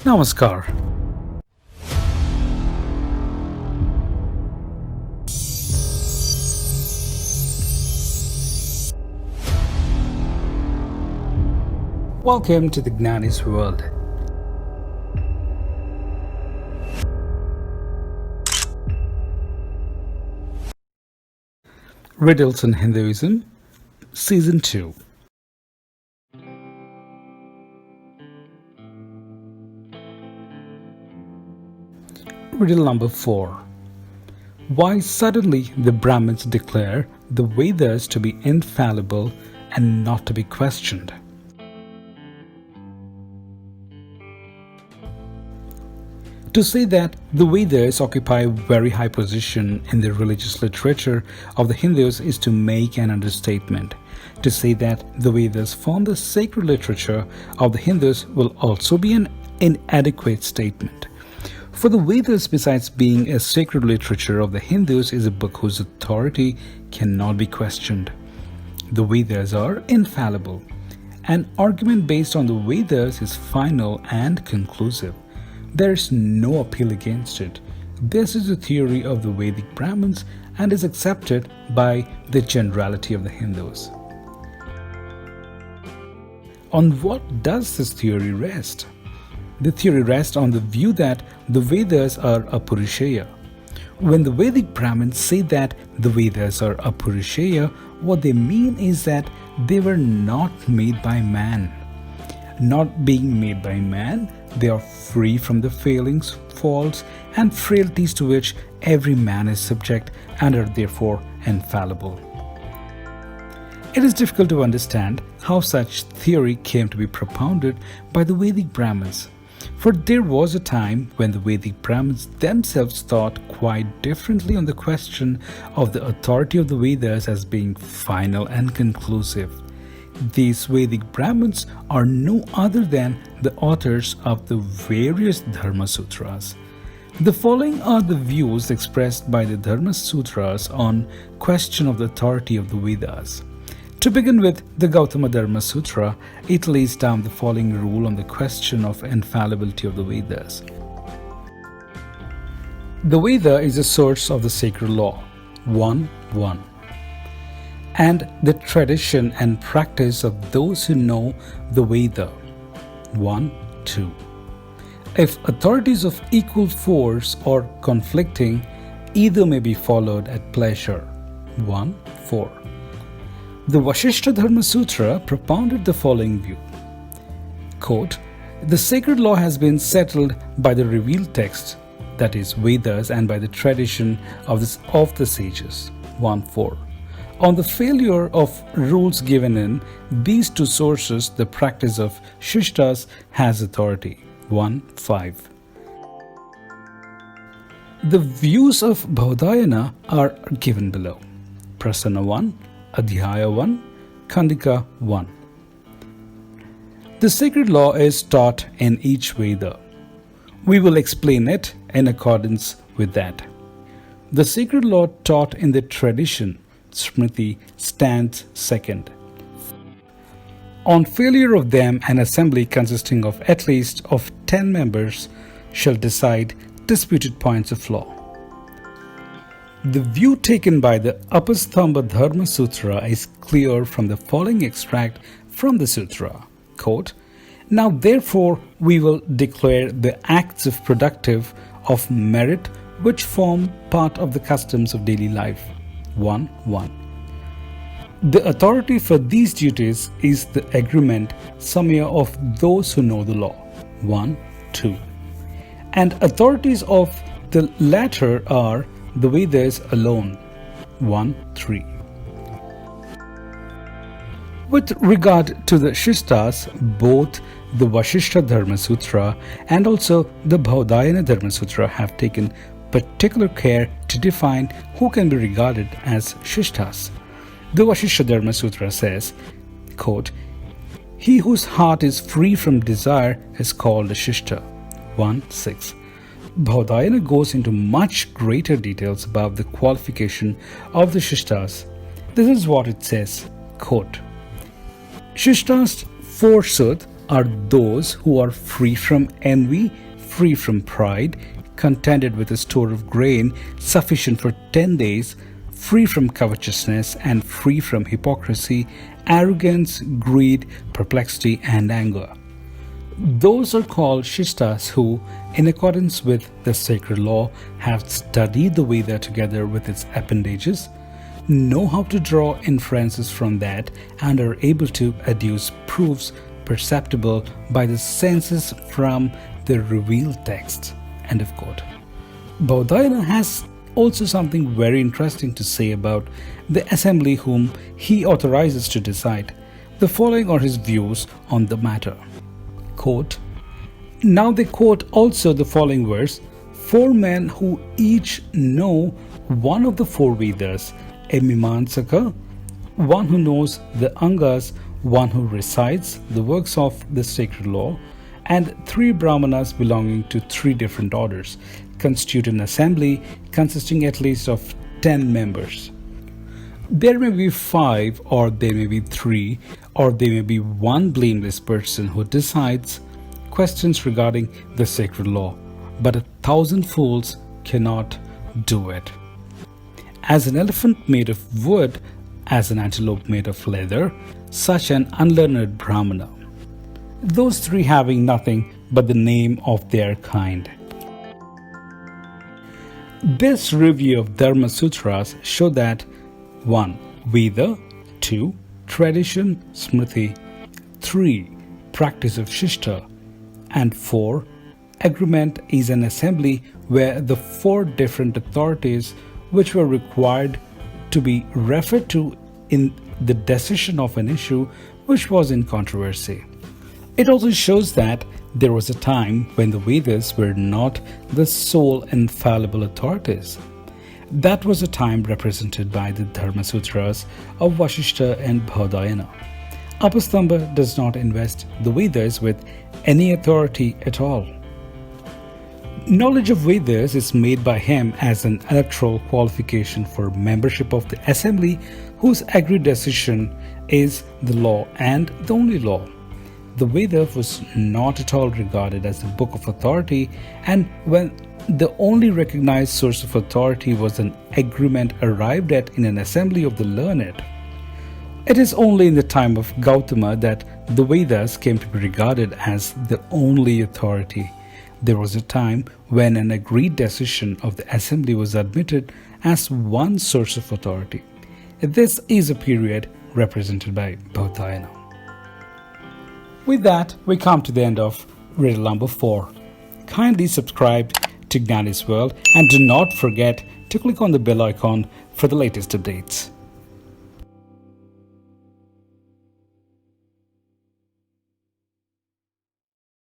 Namaskar. Welcome to the Gnanis world. Riddles in Hinduism, Season 2. Riddle number 4. Why suddenly the Brahmins declare the Vedas to be infallible and not to be questioned? To say that the Vedas occupy a very high position in the religious literature of the Hindus is to make an understatement. To say that the Vedas form the sacred literature of the Hindus will also be an inadequate statement. For the Vedas, besides being a sacred literature of the Hindus, is a book whose authority cannot be questioned. The Vedas are infallible. An argument based on the Vedas is final and conclusive. There is no appeal against it. This is the theory of the Vedic Brahmins and is accepted by the generality of the Hindus. On what does this theory rest? The theory rests on the view that the Vedas are apaurusheya. When the Vedic Brahmins say that the Vedas are apaurusheya, what they mean is that they were not made by man. Not being made by man, they are free from the failings, faults, and frailties to which every man is subject and are therefore infallible. It is difficult to understand how such theory came to be propounded by the Vedic Brahmins. For there was a time when the Vedic Brahmins themselves thought quite differently on the question of the authority of the Vedas as being final and conclusive. These Vedic Brahmins are no other than the authors of the various Dharma Sutras. The following are the views expressed by the Dharma Sutras on question of the authority of the Vedas. To begin with, the Gautama Dharma Sutra, it lays down the following rule on the question of infallibility of the Vedas. The Veda is the source of the sacred law, 1:1, and the tradition and practice of those who know the Veda, 1:2. If authorities of equal force or conflicting, either may be followed at pleasure, 1:4. The Vashista Dharma Sutra propounded the following view. Quote, the sacred law has been settled by the revealed text, that is Vedas, and by the tradition of the sages, 1:4. On the failure of rules given in these two sources, the practice of Shishtas has authority, 1:5. The views of Baudhayana are given below. Prasana 1, Adhyaya 1, Khandika 1. The sacred law is taught in each Veda. We will explain it in accordance with that. The sacred law taught in the tradition, Smriti, stands second. On failure of them, an assembly consisting of at least of 10 members shall decide disputed points of law. The view taken by the Apasthamba Dharma Sutra is clear from the following extract from the sutra. Quote, now therefore we will declare the acts of productive of merit which form part of the customs of daily life. 1:1. The authority for these duties is the agreement samaya of those who know the law. 1:2. And authorities of the latter are the Vedas alone. 1:3. With regard to the Shishtas, both the Vashista Dharma Sutra and also the Baudhayana Dharma Sutra have taken particular care to define who can be regarded as Shishtas. The Vashista Dharma Sutra says, quote, he whose heart is free from desire is called a Shishta. 1:6. Baudhayana goes into much greater details about the qualification of the Shishtas. This is what it says, quote, Shishtas forsooth are those who are free from envy, free from pride, contented with a store of grain sufficient for 10 days, free from covetousness, and free from hypocrisy, arrogance, greed, perplexity, and anger. Those are called Shistas who, in accordance with the sacred law, have studied the Veda together with its appendages, know how to draw inferences from that, and are able to adduce proofs perceptible by the senses from the revealed text. End of quote. Baudhayana has also something very interesting to say about the assembly whom he authorizes to decide. The following are his views on the matter. Quote, now they quote also the following verse: 4 men who each know one of the 4 Vedas, a Mimamsaka, one who knows the Angas, one who recites the works of the sacred law, and 3 Brahmanas belonging to 3 different orders, constitute an assembly consisting at least of 10 members. There may be 5, or there may be 3, or there may be 1 blameless person who decides questions regarding the sacred law, but 1,000 fools cannot do it. As an elephant made of wood, as an antelope made of leather, such an unlearned Brahmana. Those 3 having nothing but the name of their kind. This review of Dharma Sutras show that 1. Veda, 2. Tradition, Smriti, 3. Practice of Shishta, and 4. Agreement is an assembly where the 4 different authorities which were required to be referred to in the decision of an issue which was in controversy. It also shows that there was a time when the Vedas were not the sole infallible authorities. That was a time represented by the Dharma Sutras of Vashista and Baudhayana. Apasthamba does not invest the Vedas with any authority at all. Knowledge of Vedas is made by him as an electoral qualification for membership of the assembly whose agreed decision is the law and the only law. The Veda was not at all regarded as a book of authority, and when the only recognized source of authority was an agreement arrived at in an assembly of the learned. It is only in the time of Gautama that the Vedas came to be regarded as the only authority. There was a time when an agreed decision of the assembly was admitted as one source of authority. This is a period represented by Baudhayana. With that, we come to the end of Riddle number 4. Kindly subscribe to Gnanis World and do not forget to click on the bell icon for the latest updates.